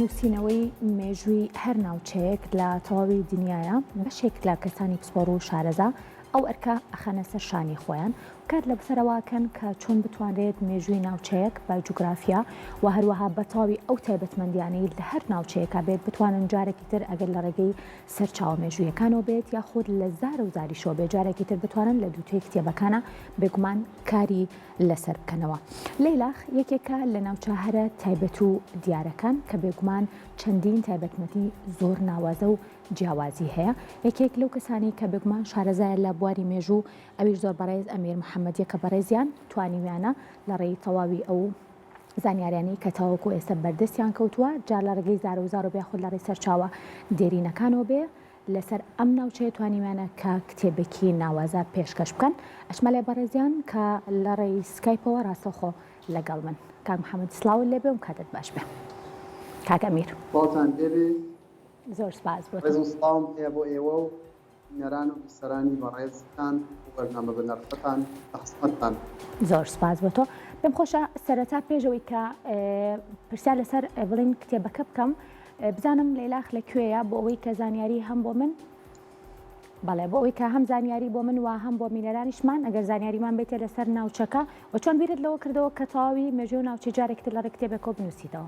نووسینەوەی مێژووی هەر ناوچەیەک لە تەواوی دنیاە بەشێک لە کەسانی پسپۆڕ و شارەزا ئەو ئەرکە ئەخەنە سەر شانی خۆیان کات لە بەسەرەواکەن کە چۆن بتوانرێت مێژووی ناوچەیەک بە جوگرافیا و هەروەها بە تەواوی ئەو تایبەتمەندیانەی لە هەر ناوچەیەکە بێت بتوانن جارێکی تر ئەگەر لە ڕێگەی سەرچاوە مێژوویەکانەوە بێت یاخود لە زار و زاریشەوە بێت جارێکی تر بتوانن لە دووتێک کتێبەکانە بێگومان کاری لەسەر بکەنەوە. لەیلاخ یەکێکە لە ناوچە تایبەت و دیارەکان کە بێگومان چەندین تایبەتمەندی زۆر ناوازە و جیاوازی هەیە. یەکێک لەو کەسانی کە بێگومان شارەزایە لە بواری مێژوو ئەویش زۆر بەڕێز ئەمیر محەممەدیە کە بەڕێزیان توانیویانە لە ڕێی تەواوی ئەو زانیاریانی کە تاوەکو ئێستا بەردەستیان کەوتووە جار لە ڕێگەی زار و زار و بێخود لە ڕێی سەرچاوە دێرینەکانەوە بێ لەسەر ئەم ناوچەیە توانیویانە کە کتێبێکی ناوازە پێشکەش بکەن. ئەشمەلێ بەڕێزیان کە لە ڕێی سکایپەوە ڕاستەوخۆ لەگەڵ من کاک محەممەد سلااو لێبێ و کاتت باش بێ. کاک ئەمیر زۆر سپاس سڵام هەیە بۆ ئێوە و نێران و بیسەرانی بەڕێزتان و بەرنامە بەنرختان تەخسمەتتان. زۆر سپاس بۆ تۆ. پێم خۆشە سەرەتا پێشەوەی کە پرسیار لەسەر بڵین کتێبەکە بکەم بزانم لەیلاخ لەکوێیە بۆ ئەوەی کە زانیاری هەم بۆ من بەڵێ بۆ ئەوەی کە هەم زانیاری بۆ من و هەم بۆ مینەرانیشمان ئەگەر زانیاریمان بێتێ لەسەر ناوچەکە و چۆن بیرت لەوە کردەوە کە تەواوی مێژووی ناوچەی جارێکتر لە ڕێی کتێبێکەوە بنووسیتەوە.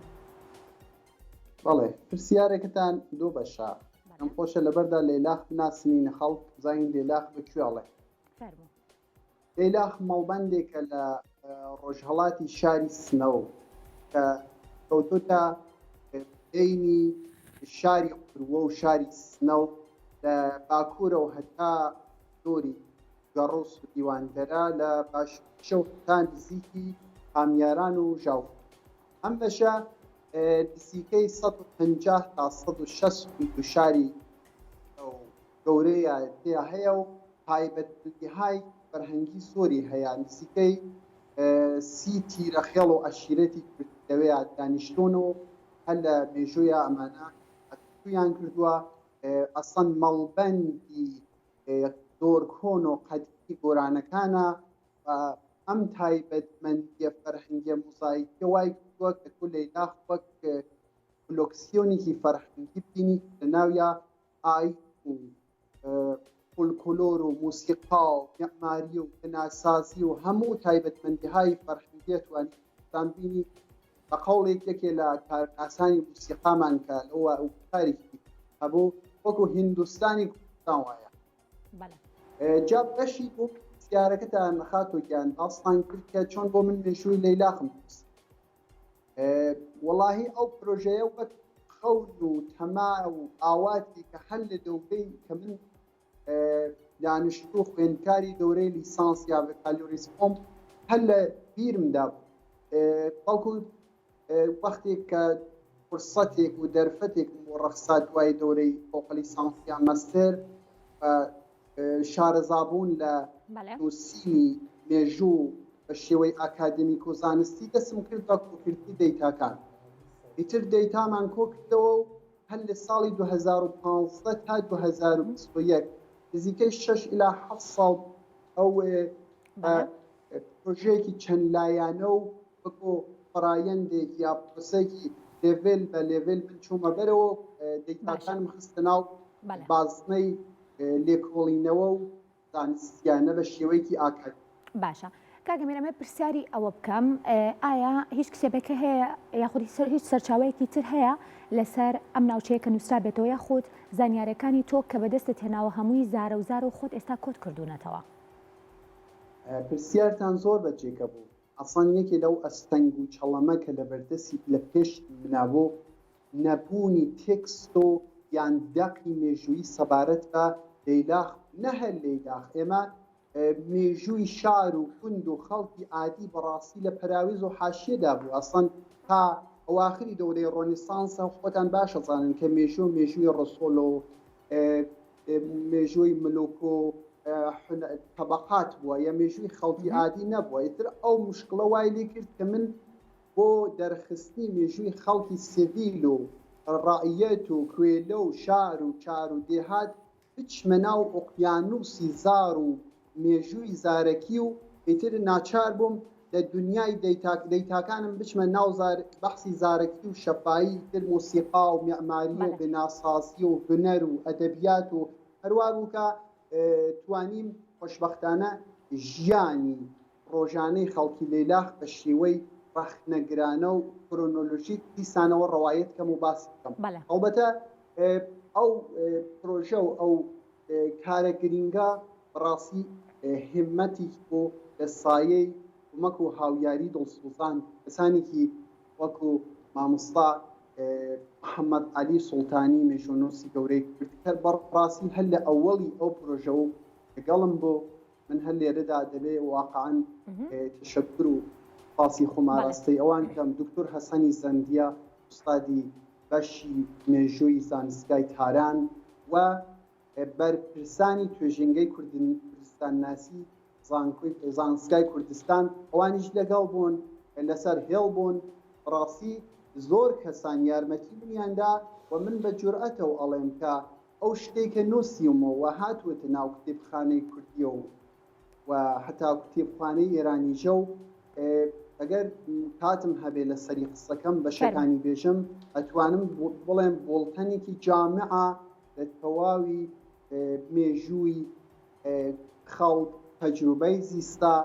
بەڵێ پرسیارێکتان دوو بەشە ئەم خۆشە لەبەردا لەیلاخ بناسنینە خەڵک زین لەیلاخ بکوێڵێ. لەیلاخ مەڵبەندێکە لە ڕۆژهەڵاتی شاری سنەوە کە کەوتوتە بینی شاری قوروە و شاری سنەو لە باکوورە و هەتا دۆری گەڕۆس و دیواندەرە لە باششە و تا نزیکی هامیاران و ژاو. ئەم بەشە نزیکەی 150 تا 160 شاری گەورەیە تێ هەیە و تایبەتمەندی‌های فەرهەنگی زۆری هەیە. نزیکەی 30 تیرەخێڵ و عەشیرەتی کوردەوەیە دانیشتۆن و هەر لە مێژوویە ئەمانە تویان کردووە. ئەسەن مەڵبەندی زۆر کۆن و قەدیمی گۆرانەکانە ئەم تایبەتمەندیە فەرهەنگیە موزاییکە وای کردووە کە تۆ لەیلاخ وەک کۆلۆکسیۆنێکی فەرهەنگی ببینی لە ناویە ئایت و فۆلکلۆر و موسیقا و مەعماری و بناسازی و هەموو تایبەتمەندی‌های فەرهەنگی توانیتان بینی. بە قەوڵێک یەکێ لە کارناسانی موسیقامان کە لەوە ئەو تاریخی هەبوو وەکو هیندوستانی کوردستان وایە. جا بەشی بۆ پرسیارەکەتان خاتۆکیان ئاستان کرد کە چۆن بۆ من مێژووی لەیلاخم بووست. وەڵاهی ئەو پرۆژەیە وەک خەون و تەما و ئاواتی کە هەر لە دەورەی کە من دانیشتوو خوێندکاری دەورەی لیسانس یا بەکالۆریسپۆم هەر لە بیرمدا بوو. بەڵکو وەختێک کە فرسەتێک و دەرفەتێک بۆ ڕەخسا دوای دەورەی فۆقە لیسانس یا مەستەر شارەزابوون لە نووسینی مێژوو بە شێوەی ئاکادمیک و زانستی دەستم کرد بە کۆکردی دەیتاکان. ئیتر دەیتامان کۆ کردەوە و هەر لە ساڵی 2015 تا 2021 نزیکەی 6 إلى 7 ساڵ ئەو پرۆژەیەکی چەند لایەنە و وەکو فڕایەندێک یا پرۆسەیەکی لێڤێل بە لێڤێل من چوومە بەرەوە دەیتاکانم خستە ناو بازنەی لێکۆڵینەوە و زانستیانە بە شێوەیەکی ئاکادمی. باشە کاک ئەمیر ئەمە پرسیاری ئەوە بکەم ئایا هیچ کتێبێکە هەیە یاخود هیچ سەرچاوەیەکی تر هەیە لەسەر ئەم ناوچەیە کە نووسرا بێتەوە یاخود زانیاریەکانی تۆ کە بەدەستت هێناوە هەمووی زارە و زار و خۆت ئێستا کۆت کردوونەتەوە؟ پرسیارتان زۆر بەجێگە بوو. ئەسڵان یەکێ لەو ئەستەنگ و چەڵەمە کە لە بەردەستی لە پێش منابۆ نەبوونی تێکست و یان دەقی مێژووی سەبارەت بە لەیلاخ نەهەر لەیلاخ ئێمە مێژووی شار و کوند و خەڵکی عادی بەڕاستی لە پەراویز و حاشیەدا بوو. ئەسڵان تا ئەواخری دەورەی ڕۆنیسانسە خۆتان باشەزانن کە مێژووی ڕسۆڵ و مێژووی ملوک و طبقات بووە یا مێژووی خەڵکی عادی نەبووە. ئیتر ئەو مشکڵە وای لێ کرد کە من بۆ دەرخستنی مێژووی خەڵکی سیڤیل و ڕائیەت و کوێلە و شار و چار و دێهات بچمە ناو ئۆقیانوسی زار و مێژووی زارەکی و ئیتر ناچار بووم لە دنیای دەیتاکانم بچمە ناو بەحسی زارەکی و شەفایی تر موسیقا و معماری و بناسازی و هونەر و ئەدەبیات و هەروە بووکە توانیم خۆشبەختانە ژیانی ڕۆژانەی خەڵکی لەیلاخ بە شێوەی ڕەخنەگرانە و کرۆنۆلۆژیک دیسانەوە ڕەوایەت کەم و باسی بکەم. ئەوبەتە ئەو پرۆژە و ئەو کارە گرینگە بەڕاستی هێمەتی بۆ لە سایەی ومەک و هاویاری دڵسوزان کەسانێکی وەکو مامۆستا محەممەد عەلی سوڵتانی مێژۆنۆسی گەورەی کوردکە بەڕاستی هەر لە ئەوەڵی ئەو پرۆژە و لەگەڵم بۆ من هەر لێرەدا دەبێ واقعاً تشەکر و پاسی خۆماڕاستەی ئەوان کەم دکتۆر حەسەنی زەندیە ئوستادی بەشی مێژووی زانستگای تاران و بەرپرسانی توێژینگەی کوردستان ناسی زانستگای کوردستان ئەوانیش لەگەڵ بوون لەسەر هێڵ بوون ڕاستی زۆر کەسان یارمەتی منیاندا و من بە جورئەتەوە ئەڵێم کە ئەو شتێکە نووسیومەوە هاتووەتە ناو کتێبخانەی کوردیە و هەتا کتێبخانەی ئێرانیژە و ئەگەر کاتم هەبێ لە سەری قسەکەم بە شەکانی بێژم ئەتوانم بڵێم بۆڵتەنێکی جامعە لە تەواوی مێژووی خەڵک تەجروبەی زیستا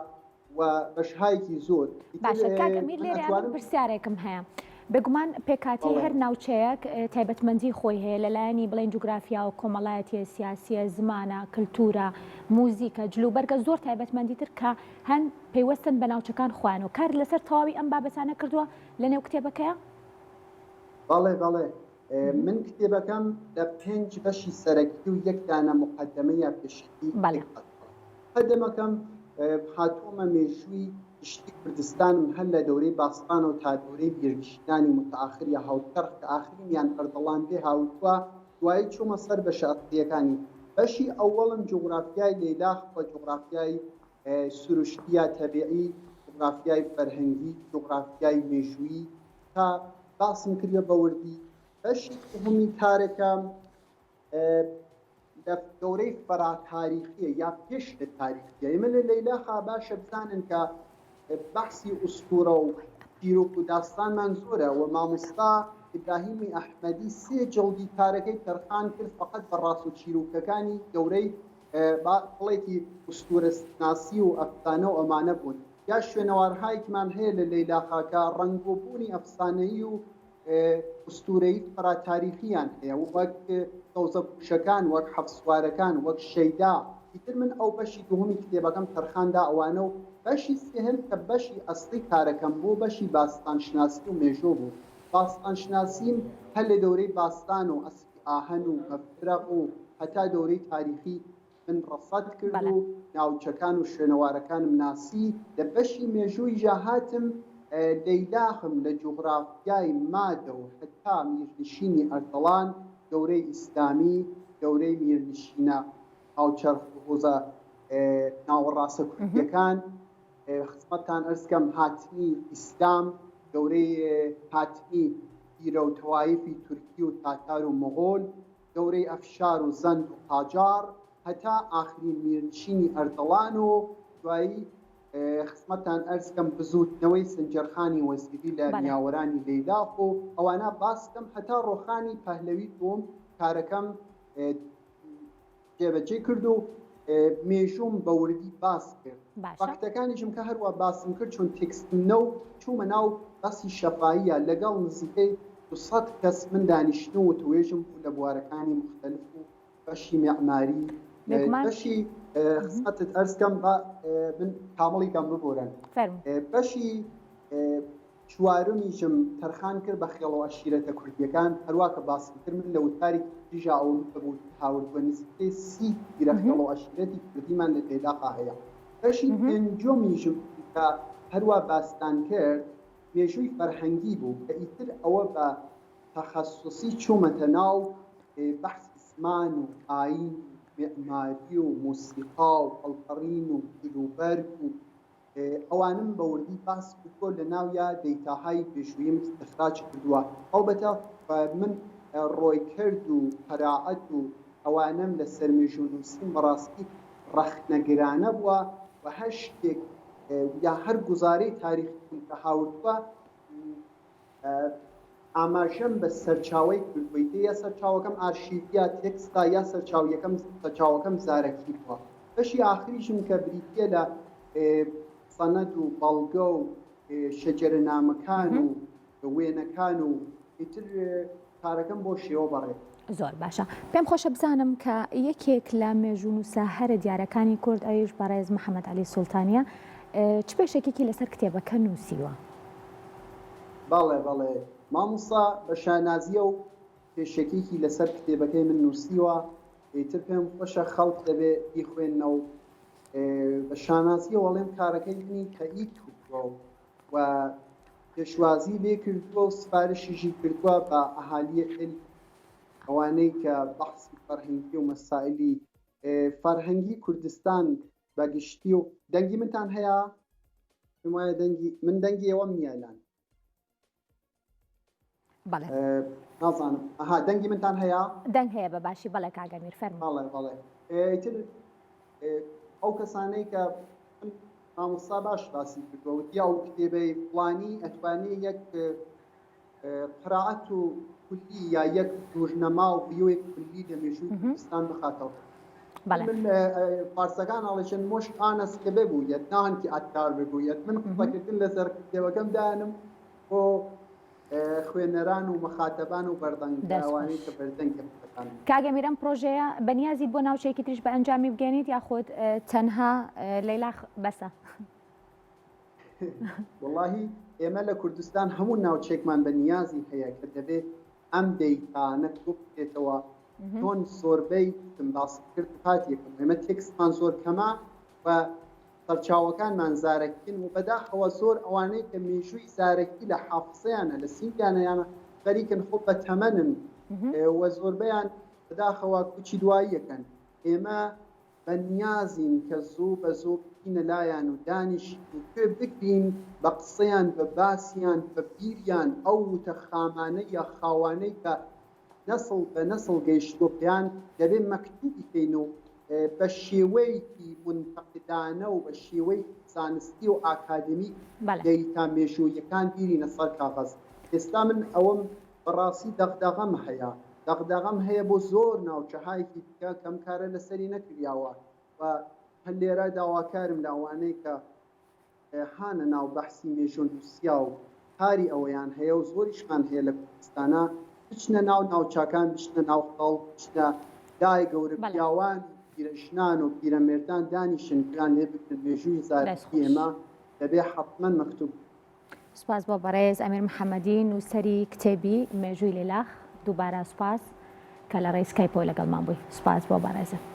و بەشهایەکی زۆر باشە کاک ئەمیر لێرە پرسیارێکم هەیە بێگومان پێکاتی هەر ناوچەیەک تایبەتمەندی خۆی هەیە لەلایەنی بڵێن جوگرافیا و کۆمەڵایەتیە سیاسیە زمانە کللتورە موزیکە جلوبەرگە زۆر تایبەتمەندی تر کە هەن پەیوەستن بە ناوچەکان خوان و کار لەسەر تەواوی ئەم بابەتانە کردووە لە نێو کتێبەکەیە؟ بەڵێ بەڵێ من کتێبەکەم لە 5 بەشی سەرەکی و یەک دانە مقدمەیە پێشکی مقدمەکەم هاتوومە مێژووی گشتی کوردستانم هەر لە دەورەی باستانە و تا دەورەی بیرگشتانی متأخری هاوتەرخ کە ئاخرینیان ئەردەڵان پێ هاوتووە دوایی چوومە سەر بەشە ئەسڵیەکانی بەشی ئەوەڵم جوغرافیای لەیلاخ و جوغرافیای سروشتیە تەبیعی جوغرافیای فەرهەنگی جوغرافیای مێژووی تا باسم کردوە بەوردی بەشی دووهەمی کارەکەم لە دەورەی فەراتاریخیە یا پێش لە تاریخیە ئێمە لە لەیلاخا باشە بزانن کە بەحسی ئوستورە و پیرۆک و داستانمان زۆرە و مامۆستا ئیبراهیمی ئەحمەدی 3 جڵدی کارەکەی تەرخان کرد فقط بە ڕاست و چیرۆکەکانی گەورەی بڵێکی ئوستورەناسی و ئەفسانە و ئەمانە بوون یا شوێنەوارهایەکمان هەیە لە لەیلاخاکە ڕەنگۆبوونی ئەفسانەیی و ئوستورەی فەراتاریخیان هەیە وەک تەوزە پوشەکان وەک حەفسوارەکان وەک شەیدا ئیتر من ئەو بەشی دووهەمی کتێبەکەم تەرخاندا ئەوانە و بەشی سێهەم کە بەشی ئەسڵی کارەکەم بۆ بەشی باستانشناسی و مێژۆ بوو باستانشناسیم هەر لە دەورەی باستان و ئەسڵی ئاهەن و مەفرەق و هەتا دەورەی تاریخی من ڕەسەد کرد و ناوچەکان و شوێنەوارەکانم ناسی لە بەشی مێژووی ژاهاتم لەیلاخم لە جوغرافیای مادە و هەتا میرنشینی ئەردەڵان دەورەی ئیسلامی دەورەی میرنشینە هاوچەرخ هۆزە ناوەڕاستە کوردیەکان خزمەتتان ئەرزکەم هاتنی ئیسلام دەورەی هاتنی پیرە و تەوایفی تورکی و تاتار و مۆغۆل دەورەی ئەفشار و زەند و قاجار هەتا ئاخرین میرنشینی ئەردەڵان و دوایی خزمەتتان ئەرزکەم بزوتنەوەی سنجەرخانی وەزیری لە نیاوەرانی لەیلاخ و ئەوانە باسکەم هەتا ڕۆخانی پەهلەوی بووم کارەکەم جێبەجێ کرد و مێژوم بە وردی باس کرد فاکتەکانیشم کە هەروە باسم کرد چون تێکستنە و چوومە ناو بەسی شەفاهیە لەگەڵ نزیکەی 200 کەس من دانیشتن و توێژم لە بوارەکانی مختلف و بەشی معماری بەشی خزمەتت ئەرزکەم من کامەڵیکەم ببۆرن بەشی چوارمیشم تەرخان کرد بە خێڵەوە عەشیرەتە کوردیەکان هەروە کە باسی کرد من لە وتاری دیژا ئەوە بوو هاوردووە نزیکەی 30 پیرە خێڵەوە عەشیرەتی کوردیمان لە لەیلاخا هەیە بەشی پێنجۆمیشم کە هەروە باستان کرد مێژووی فەرهەنگی بوو کە ئیتر ئەوە بە تەخەسوسی چوومەتە ناو بەحسی زمان و ئاین معماری و موسیقا و هەڵقەڕین و جلوبەرگ و ئەوانم بە وردی باس بکۆ لە ناویە دەیتاهای پێشوویم استخراج کردووە ئەوبەتە من ڕۆیکرد و قەراعەت و ئەوانم لە سەر مێژوونووسیم بەڕاستی ڕەخنەگرانە بووە و هەر شتێک یا هەر گوزارەی تاریخی کە هاوردووە ئاماژەم بە سەرچاوەی کردووی یا سەرچاوەکەم ئارشیڤیا تێکستا یا سەرچاوەکەم زارەکی بووە. بەشی ئاخریشم کە بریتە لە سەنەد و بەڵگە و شەجەرەنامەکان و وێنەکان و ئیتر کارەکەم بۆ شێوە بەڕێ. زۆر باشە. پێم خۆشە بزانم کە یەکێک لە مێژوون و ساهەرە دیارەکانی کورد ئەویش بەڕێز محەممەد عەلی سوڵتانیە چ پێشێکێکی لەسەر کتێبەکە نووسیوە؟ بەڵێ بەڵێ مامۆستا بە شانازیە و پێشێکێکی لەسەر کتێبەکەی من نووسیوە. ئیتر پێم خۆشە خەڵک دەبێ بیخوێنەوە بە شانازیە وەڵێم کارەکەی منی تەئید کردووە و پێشوازی لێ کردووە و سفارشیشی کردووە بە ئەهالیە خێلی ئەوانەی کە بەحسی فەرهەنگی و مەسائلی فەرهەنگی کوردستان بەگشتی و دەنگی منتان هەیە؟ وایە من دەنگی ئێوەم نییە لان. بەڵێ نازانم دەنگی منتان هەیە؟ دەنگ هەیە بە باشی بەڵێ کاگەمیر فەرموو. بەڵێ بەڵێ ئیتر ئەو کەسانەی کە مامۆستا باش باسی کردووە وتیا ئەو کتێبەی فڵانی ئەتوانێ یەک قراعەت و کولی یا یەک دوورنەما و ڤیۆیەک کولی لە مێژووی کوردستان بخاتەوە. من فارسەکان ئاڵێشن مۆشت ئانەسکە ببوویەت نانکی ئەتکار ببوویەت. من قسەکردن لەسەر کتێبەکەم دایانم بۆ خوێنەران و مەخاتەبان و بەردەنگەوانەی کە بەردەنگە بکەن. کاگەمیرەم پرۆژەیە بەنیازی بۆ ناوچەیەکی تریش بە ئەنجامی بگەێنیت یاخۆت تەنها لەیلا بەسە؟ وەڵاهی ئێمە لە کوردستان هەموو ناوچێکمان بە نیازی هەیە کە دەبێت ئەم دەیتانە بکرێتەوە چۆن سۆربەی باسی کرد هاتیەکەم. ئێمە تێکستمان زۆر کەمە و سەرچاوەکانمان زارەکین و بەداخەوە زۆر ئەوانەی کە مێژووی زارەکی لە حافزەیانە لە سینگیانەیانە خەریکن خۆ بە تەمەنن و زۆربەیان بەداخەوە کوچی دواییەکەن. ئێمە بە نیازین کە زوو بە زۆر بینە لایەن و دانیشی کوێ بگرین بە قسەیان بە باسییان بە بیریان ئەو وتە خامانە یا خاوانەی کە نەسڵ بە نەسڵ گەیشتۆ پێیان دەبێت مەکتوبی بکەین و بە شێوەیەکی منتەقدانە و بە شێوەی زانستی و ئاکادمی دەیتا مێژوویەکان بیرینە سەر کاغەز. ئێستا من ئەوەم بەڕاستی دەغدەغەم هەیە. دەغدەغەم هەیە بۆ زۆر ناوچەهایەکی دیکە کەم کارە لەسەری نەکردیاوە و هەر لێرە داواکارم لە ئەوانەی کە هانە ناو بەحسی مێژوون نووسیا و کاری ئەوەیان هەیە و زۆریشمان هەیە لە کوردستانە بچنە ناو ناوچاکان بچنە ناو خەڵک بچنە دای گەورە پیاوان پیرەژنان و پیرەمێردان دانیشن گران لێ بکرد مێژووی زارەکی ئێمە دەبێ حتمەن مەکتوب. سوپاس بۆ بەڕێز ئەمیر محەممەدی نووسەری کتێبی مێژووی لێلاخ دووبارە سوپاس کە لە ڕێی سکایپۆ لەگەڵمان بووی. سوپاس بۆ بەڕێزە.